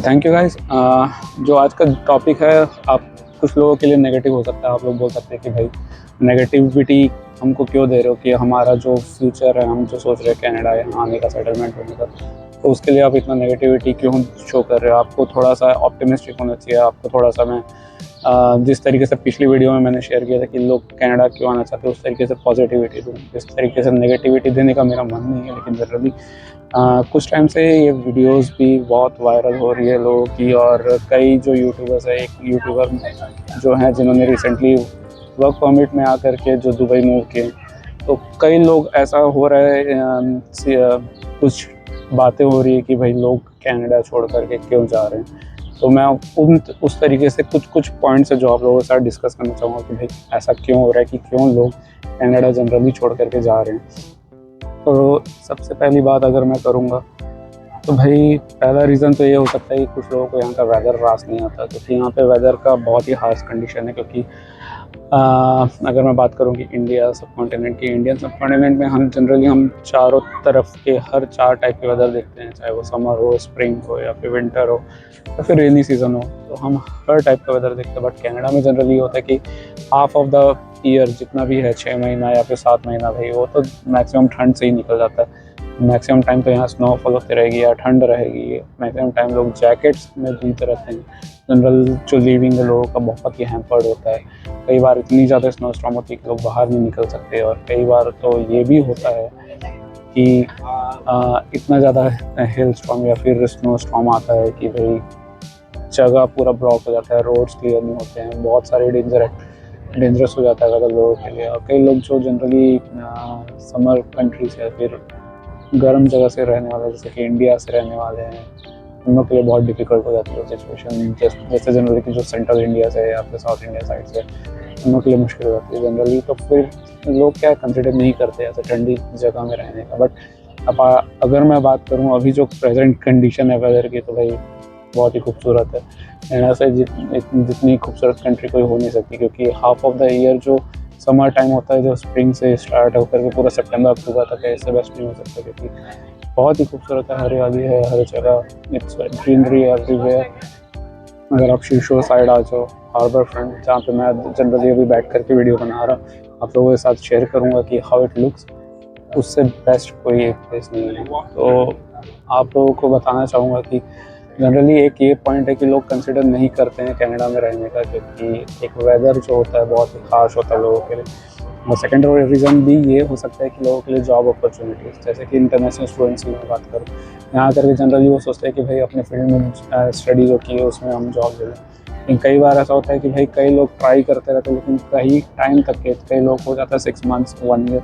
Thank you guys. जो आज का टॉपिक है, आप कुछ लोगों के लिए नेगेटिव हो सकता है। आप लोग बोल सकते हैं कि भाई नेगेटिविटी हमको क्यों दे रहे हो, कि हमारा जो फ्यूचर है, हम जो सोच रहे हैं कनाडा यहाँ आने का, सेटलमेंट होने का, तो उसके लिए आप इतना नेगेटिविटी क्यों शो कर रहे हो। आपको थोड़ा सा ऑप्टिमिस्टिक होना चाहिए। आपको थोड़ा सा मैं जिस तरीके से पिछली वीडियो में मैंने शेयर किया था कि लोग कनाडा क्यों आना चाहते हैं, उस तरीके से पॉजिटिविटी दूँ। इस तरीके से नेगेटिविटी देने का मेरा मन नहीं है, लेकिन जनरली कुछ टाइम से ये वीडियोस भी बहुत वायरल हो रही है लोगों की। और कई जो यूट्यूबर्स है, एक यूट्यूबर जो हैं जिन्होंने रिसेंटली वर्क परमिट में आकर के जो दुबई मूव किए, तो कई लोग ऐसा हो रहा है, कुछ बातें हो रही है कि भाई लोग कनाडा छोड़ करके क्यों जा रहे हैं। तो मैं उस तरीके से कुछ पॉइंट्स है जो आप लोगों के साथ डिस्कस करना चाहूँगा कि भाई ऐसा क्यों हो रहा है, कि क्यों लोग कनाडा जनरली छोड़ करके जा रहे हैं। तो सबसे पहली बात अगर मैं करूँगा, तो भाई पहला रीज़न तो ये हो सकता है कि कुछ लोगों को यहाँ का वेदर रास नहीं आता, क्योंकि यहाँ पे वेदर का बहुत ही हार्श कंडीशन है। क्योंकि अगर मैं बात करूँ कि इंडिया सब कॉन्टिनेंट की, इंडियन सब कॉन्टिनेंट में हम चारों तरफ के हर 4 टाइप के वेदर देखते हैं, चाहे वो समर हो, स्प्रिंग हो, या फिर विंटर हो, या फिर रेनी सीज़न हो। तो हम हर टाइप का वेदर देखते हैं। बट कनाडा में जनरली होता है कि हाफ ऑफ द ईयर जितना भी है, 6 महीना या फिर 7 महीना, भाई वो तो मैक्सिमम ठंड से ही निकल जाता है। मैक्सिमम टाइम तो यहाँ स्नोफॉल होती रहेगी या ठंड रहेगी। मैक्सिमम टाइम लोग जैकेट्स में घूमते रहते हैं। जनरल जो लिविंग है लोगों का बहुत ही हैम्पर्ड होता है। कई बार इतनी ज़्यादा स्नो स्टॉर्म होती है कि लोग बाहर नहीं निकल सकते। और कई बार तो ये भी होता है कि इतना ज़्यादा हिल स्टॉर्म या फिर स्नो स्टॉर्म आता है कि भाई जगह पूरा ब्लॉक हो जाता है, रोड्स क्लियर नहीं होते हैं, बहुत सारे डेंजरस हो जाता है अगर लोगों के लिए। और कई लोग जो जनरली समर कंट्री से या फिर गर्म जगह से रहने वाले, जैसे कि इंडिया से रहने वाले हैं, उन लोग के लिए बहुत डिफिकल्ट हो जाती है सिचुएशन। जैसे जनरली की जो सेंट्रल इंडिया से या फिर साउथ इंडिया साइड से, उन लोग के लिए मुश्किल हो जाती है जनरली। तो फिर लोग क्या कंसिडर नहीं करते ऐसे ठंडी जगह में रहने का। बट अब अगर मैं बात करूँ अभी जो प्रेजेंट कंडीशन है वेदर की, तो भाई बहुत ही खूबसूरत है। यहाँ से जितनी खूबसूरत कंट्री कोई हो नहीं सकती, क्योंकि हाफ ऑफ द ईयर जो समर टाइम होता है, जो स्प्रिंग से स्टार्ट होकर के पूरा सितंबर अक्टूबर तक है, इससे बेस्ट नहीं हो सकता। क्योंकि बहुत ही खूबसूरत है, हरियाली है हर जगह, इट्स ग्रीनरी एवरीवेयर। अगर आप शीशो साइड आ जाओ, हार्बर फ्रंट, जहाँ पे मैं जनरली अभी बैठ करके वीडियो बना रहा, आप लोगों के साथ शेयर करूँगा कि हाउ इट लुक्स, उससे बेस्ट कोई एक प्लेस नहीं है। तो आप लोगों को बताना चाहूँगा कि जनरली एक ये पॉइंट है कि लोग कंसिडर नहीं करते हैं कनाडा में रहने का, क्योंकि एक वेदर जो होता है बहुत ही खास होता है लोगों के लिए। और सेकेंड रीज़न भी ये हो सकता है कि लोगों के लिए जॉब अपॉर्चुनिटीज़, जैसे कि इंटरनेशनल स्टूडेंट्स की मैं बात करूँ, यहाँ करके जनरली वो सोचते हैं कि भाई अपने फील्ड में स्टडी जो की है उसमें हम जॉब ले लें। लेकिन कई बार ऐसा होता है कि भाई कई लोग ट्राई करते रहते हैं, लेकिन कई टाइम तक के, कई लोग हो जाता है 6 मंथ्स 1 ईयर,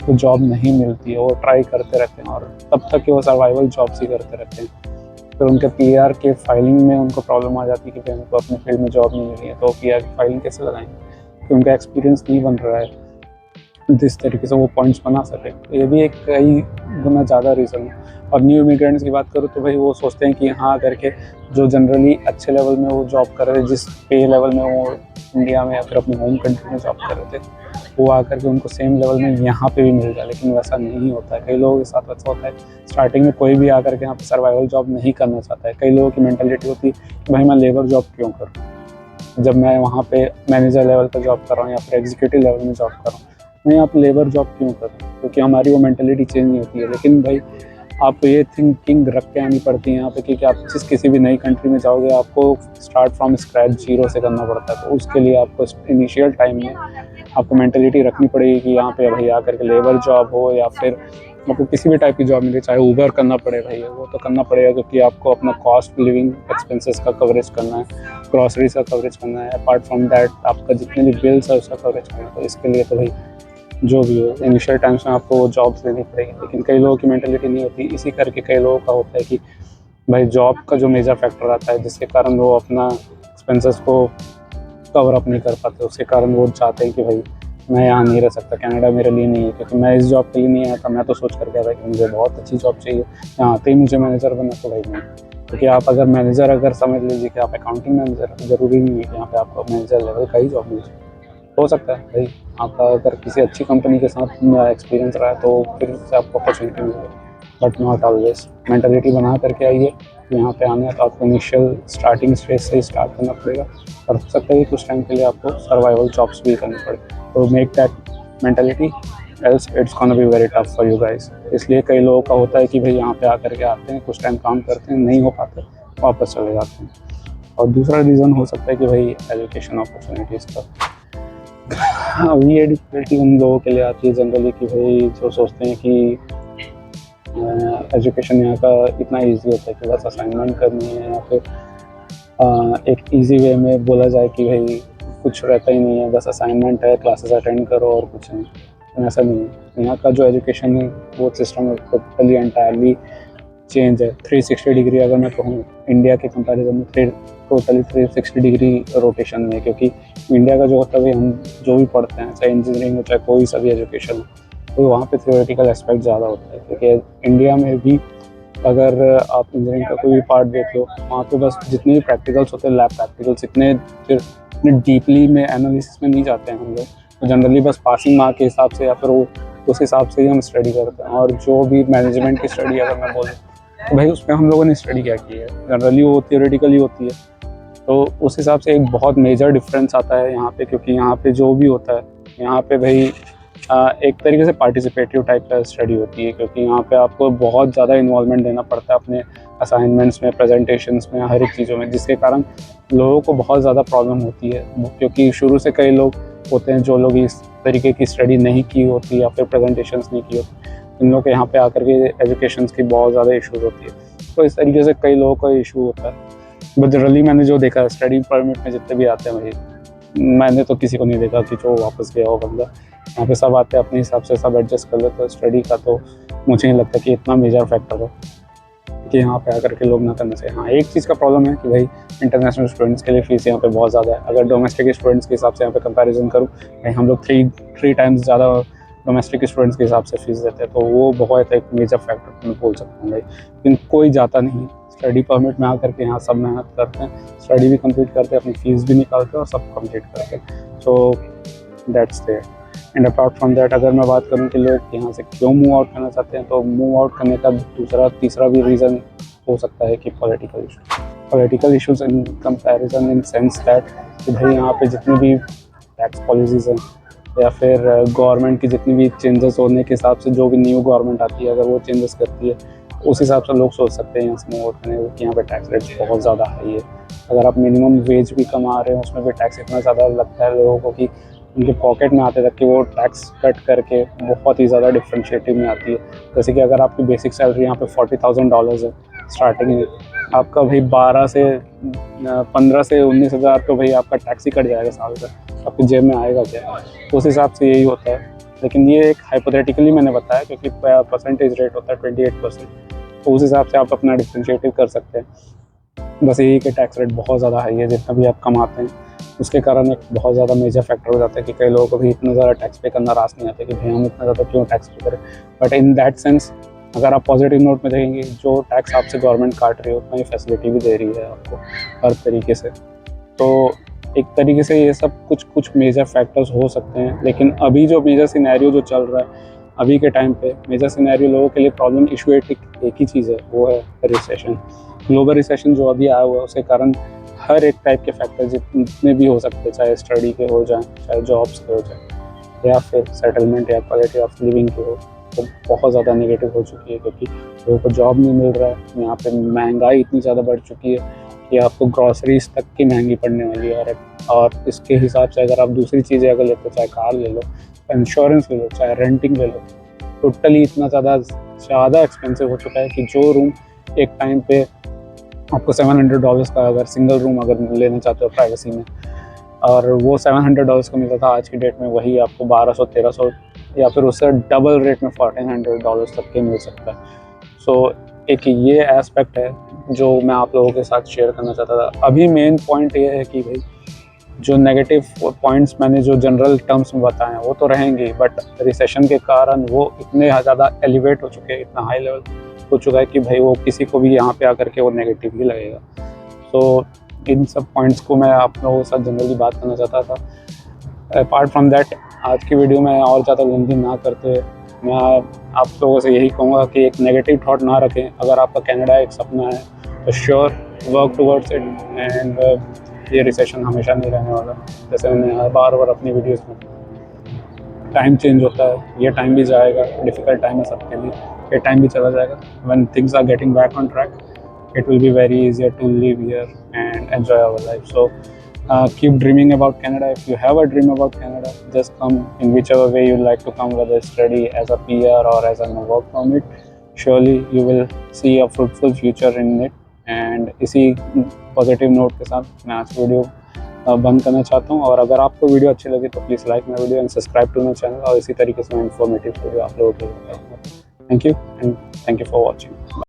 तो जॉब नहीं मिलती है। वो ट्राई करते रहते हैं और तब तक कि वो सर्वाइवल जॉब्स ही करते रहते हैं। फिर उनके पीआर के फाइलिंग में उनको प्रॉब्लम आ जाती है कि भाई उनको अपने फील्ड में जॉब नहीं मिली है, तो पीआर की फाइलिंग कैसे लगाएंगे, क्योंकि उनका एक्सपीरियंस नहीं बन रहा है जिस तरीके से वो पॉइंट्स बना सके। तो ये भी एक कई गुना ज़्यादा रीज़न है। और न्यू इमिग्रेंट्स की बात करूँ, तो भाई वो सोचते हैं कि यहाँ करके जो जनरली अच्छे लेवल में वो जॉब कर रहे थे, जिस पे लेवल में वो इंडिया में या फिर अपने होम कंट्री में जॉब कर रहे थे, वो आकर के उनको सेम लेवल में यहाँ पे भी मिल जाए। लेकिन वैसा नहीं होता है। कई लोगों के साथ वैसा होता है, स्टार्टिंग में कोई भी आकर के यहाँ पे सर्वाइवल जॉब नहीं करना चाहता है। कई लोगों की मेंटालिटी होती है कि भाई मैं लेबर जॉब क्यों करूँ, जब मैं वहाँ पे मैनेजर लेवल पर जॉब कर रहा हूँ या फिर एग्जीक्यूटिव लेवल में जॉब कर रहा हूँ, मैं यहाँ पे लेबर जॉब क्यों करूँ, क्योंकि हमारी वो मेंटालिटी चेंज नहीं होती है। लेकिन भाई आपको ये थिंकिंग रख के आनी पड़ती है यहाँ पे कि आप किसी भी नई कंट्री में जाओगे, आपको स्टार्ट फ्रॉम स्क्रैच जीरो से करना पड़ता है। तो उसके लिए आपको इनिशियल टाइम में आपको मेंटालिटी रखनी पड़ेगी कि यहाँ पे भाई आकर के लेबर जॉब हो या फिर आपको किसी भी टाइप की जॉब मिले, चाहे ऊबर करना पड़े भाई, वो तो करना पड़ेगा, क्योंकि आपको अपना कॉस्ट लिविंग एक्सपेंसेस का कवरेज करना है, ग्रॉसरीज का कवरेज करना है। अपार्ट फ्रॉम दैट आपका जितने भी बिल्स है उसका कवरेज करना है। तो इसके लिए तो भाई जो भी हो, इनिशियल टाइम्स में आपको वो जॉब्स लेनी पड़ेगी। लेकिन कई लोगों की मेंटालिटी नहीं होती। इसी करके कई लोगों का होता है कि भाई जॉब का जो मेजर फैक्टर आता है, जिसके कारण वो अपना एक्सपेंसेस को कवर अप नहीं कर पाते, उसके कारण वो चाहते हैं कि भाई मैं यहाँ नहीं रह सकता, कनाडा मेरे लिए नहीं है। क्योंकि मैं इस जॉब के लिए नहीं आया था, मैं तो सोच कर गया था कि मुझे बहुत अच्छी जॉब चाहिए, यहाँ आते ही मुझे मैनेजर बना, तो भाई नहीं। क्योंकि आप अगर मैनेजर, अगर समझ लीजिए कि आप अकाउंटिंग मैनेजर, ज़रूरी नहीं है कि यहाँ पे आपको मैनेजर लेवल का ही जॉब मिल जाए। हो सकता है भाई आपका अगर किसी अच्छी कंपनी के साथ एक्सपीरियंस रहा है, तो फिर से आपको अपॉर्चुनिटी मिलेगी। But not always. मेंटालिटी बना करके आइए, तो यहाँ पे आना है तो आपको इनिशियल स्टार्टिंग स्टेज से ही स्टार्ट करना पड़ेगा, और हो सकता है कि कुछ टाइम के लिए आपको सर्वाइवल जॉब्स भी करनी पड़े। तो make that mentality, else it's gonna be very tough for you guys. इसलिए कई लोगों का होता है कि भाई यहाँ पे आकर के आते हैं, कुछ टाइम काम करते हैं, नहीं हो पाते, वापस चले जाते हैं। और दूसरा रीज़न हो सकता है कि भाई एजुकेशन अपॉर्चुनिटीज़ का। अभी ये डिफिकल्टी उन लोगों के लिए आती है जनरली कि भाई जो सोचते हैं कि एजुकेशन यहाँ का इतना इजी होता है कि बस असाइनमेंट करनी है, या फिर एक इजी वे में बोला जाए कि भाई कुछ रहता ही नहीं है, बस असाइनमेंट है, क्लासेस अटेंड करो और कुछ नहीं। तो ऐसा नहीं है। यहाँ का जो एजुकेशन है वो सिस्टम टोटली एंटायरली चेंज है। 360 डिग्री अगर मैं कहूँ इंडिया के कंपैरिजन में, टोटली 360 डिग्री रोटेशन में, क्योंकि इंडिया का जो होता है हम जो भी पढ़ते हैं, चाहे इंजीनियरिंग हो चाहे कोई सा भी एजुकेशन हो, तो वहाँ पे थ्योरेटिकल एस्पेक्ट ज़्यादा होता है। क्योंकि इंडिया में भी अगर आप इंजीनियरिंग का कोई भी पार्ट देख लो, वहाँ पे बस जितने भी प्रैक्टिकल्स होते हैं, लैब प्रैक्टिकल्स, इतने डीपली में एनालिसिस में नहीं जाते हैं हम लोग। तो जनरली बस पासिंग मार्क के हिसाब से या फिर वो उस हिसाब से ही हम स्टडी करते हैं। और जो भी मैनेजमेंट की स्टडी अगर मैं बोलूँ तो भाई उसमें हम लोगों ने स्टडी क्या की है, जनरली वो थियोरेटिकली होती है। तो उस हिसाब से एक बहुत मेजर डिफरेंस आता है यहाँ पे, क्योंकि यहाँ पे जो भी होता है, यहाँ पे भाई एक तरीके से पार्टिसिपेटिव टाइप का स्टडी होती है, क्योंकि यहाँ पे आपको बहुत ज़्यादा इन्वॉल्वमेंट देना पड़ता है अपने असाइनमेंट्स में, प्रेजेंटेशंस में, हर एक चीज़ों में, जिसके कारण लोगों को बहुत ज़्यादा प्रॉब्लम होती है। क्योंकि शुरू से कई लोग होते हैं जो लोग इस तरीके की स्टडी नहीं की होती या फिर प्रेजेंटेशंस नहीं की होती, इन लोगों के यहाँ पे आकर के एजुकेशन की बहुत ज़्यादा इशूज़ होती है। तो इस तरीके से कई लोगों का इशू होता है। बट जनरली मैंने जो देखा है स्टडी परमिट में जितने भी आते हैं भाई, मैंने तो किसी को नहीं देखा कि जो वापस गया हो बंदा। यहाँ पे सब आते हैं अपने हिसाब से, सब एडजस्ट कर लेते हैं। स्टडी का तो मुझे नहीं लगता कि इतना मेजर फैक्टर हो कि यहाँ पे आकर के लोग ना करने से। हाँ, एक चीज़ का प्रॉब्लम है कि भाई इंटरनेशनल स्टूडेंट्स के लिए फ़ीस यहाँ पे बहुत ज़्यादा है। अगर डोमेस्टिक स्टूडेंट्स के हिसाब से यहाँ पे कंपैरिजन करूँ, भाई हम लोग थ्री टाइम्स ज़्यादा डोमेस्टिक स्टूडेंट्स के हिसाब से फ़ीस देते हैं, तो वो बहुत एक मेजर फैक्टर मैं बोल सकता हूँ भाई। लेकिन कोई जाता नहीं, स्टडी परमिट में आकर के यहाँ सब मेहनत करते हैं, स्टडी भी कंप्लीट करते हैं, अपनी फ़ीस भी निकालते हैं और सब कंप्लीट करते हैं। So that's there. And apart from that, अगर मैं बात करूँ कि लोग यहाँ से क्यों मूव आउट करना चाहते हैं, तो मूव आउट करने का तीसरा भी रीज़न हो सकता है कि political issues in comparison, in sense that कि भाई यहाँ पे जितनी भी टैक्स पॉलिसीज़ हैं या फिर गवर्नमेंट की जितनी भी चेंजेस होने के हिसाब से, जो भी न्यू गवर्नमेंट आती है अगर वो चेंजेस करती है, उस हिसाब से लोग सोच सकते हैं यहाँ से मूव आउट करने कि यहाँ पे टैक्स रेट बहुत ज़्यादा हाई है। अगर आप मिनिमम वेज भी कमा रहे हो, उसमें भी टैक्स इतना ज़्यादा लगता है लोगों को कि उनके पॉकेट में आते तक कि वो टैक्स कट करके बहुत ही ज़्यादा डिफरेंशिएटिव में आती है। जैसे कि अगर आपकी बेसिक सैलरी यहाँ पे $40,000 है स्टार्टिंग में, आपका भाई 15 से 19,000 तो भाई आपका टैक्स ही कट जाएगा साल का, आपकी जेब में आएगा क्या? उस हिसाब से यही होता है। लेकिन ये एक हाइपोथेटिकली मैंने बताया, क्योंकि परसेंटेज रेट होता है 28%, तो उस हिसाब से आप अपना डिफरेंशिएटिव कर सकते हैं। बस यही कि टैक्स रेट बहुत ज़्यादा हाई है, जितना भी आप कमाते हैं उसके कारण एक बहुत ज़्यादा मेजर फैक्टर हो जाता है कि कई लोगों को भी इतना ज़्यादा टैक्स पे करना रास नहीं आता कि भाई हम इतना ज़्यादा क्यों टैक्स पे करें। बट इन दैट सेंस अगर आप पॉजिटिव नोट में देखेंगे, जो टैक्स आपसे गवर्नमेंट काट रही है उतना ही फैसिलिटी भी दे रही है आपको हर तरीके से। तो एक तरीके से ये सब कुछ मेजर फैक्टर्स हो सकते हैं। लेकिन अभी जो मेजर सिनेरियो जो चल रहा है अभी के टाइम पे, मेजर सिनेरियो लोगों के लिए प्रॉब्लम इशू एक ही चीज़ है, वो है रिसेशन। ग्लोबल रिसेशन जो अभी आया हुआ है उसके कारण हर एक टाइप के फैक्टर जितने भी हो सकते हैं, चाहे स्टडी के हो जाएं, चाहे जॉब्स के हो जाएं, या फिर सेटलमेंट या क्वालिटी ऑफ लिविंग के हो, तो बहुत ज़्यादा नेगेटिव हो चुकी है। क्योंकि लोगों को जॉब नहीं मिल रहा है, यहाँ पे महंगाई इतनी ज़्यादा बढ़ चुकी है कि आपको ग्रॉसरीज तक की महंगी पड़ने वाली है। और इसके हिसाब से अगर आप दूसरी चीज़ें अगर लेते हो, चाहे कार ले लो, इंश्योरेंस ले लो, चाहे रेंटिंग ले लो, टोटली इतना ज़्यादा एक्सपेंसिव हो चुका है कि जो रूम एक टाइम पे आपको $700 का अगर सिंगल रूम अगर लेना चाहते हो प्राइवेसी में, और वो $700 का मिलता था, आज की डेट में वही आपको 1200-1300 या फिर उससे डबल रेट में $1400 तक के मिल सकता है। सो एक ये एस्पेक्ट है जो मैं आप लोगों के साथ शेयर करना चाहता था। अभी मेन पॉइंट ये है कि भाई जो नेगेटिव पॉइंट्स मैंने जो जनरल टर्म्स में बताए हैं वो तो रहेंगे, बट रिसेशन के कारण वो इतने ज़्यादा एलिवेट हो चुके हैं, इतना हाई लेवल हो चुका है कि भाई वो किसी को भी यहाँ पे आकर के वो नेगेटिव ही लगेगा। सो इन सब पॉइंट्स को मैं आप लोगों के साथ जनरली बात करना चाहता था। अपार्ट फ्रॉम दैट, आज की वीडियो में और ज़्यादा लेंथी ना करते हुए मैं आप लोगों से यही कहूँगा कि एक नेगेटिव थॉट ना रखें। अगर आपका कनाडा एक सपना है तो sure work towards it. And ये रिसेशन हमेशा नहीं रहने वाला। जैसे मैंने बार बार अपनी वीडियोस में, टाइम चेंज होता है, ये टाइम भी जाएगा, डिफ़िकल्ट टाइम है सबके लिए, ये टाइम भी चला जाएगा। When things are getting back on track, it will be very easier to live here and enjoy our life. So keep dreaming about Canada. If you have a dream about Canada, just come in whichever way you like to come, whether study as a PR or as a work permit. Surely you will see a fruitful future in it. And इसी positive note के साथ मैं आज video बंद करना चाहता हूँ। और अगर आपको वीडियो अच्छी लगी तो please like my video and subscribe to my channel. और इसी तरीके से मैं इन्फॉर्मेटिव वीडियो आप लोगों के लिए बताऊँगा। Thank you and thank you for watching.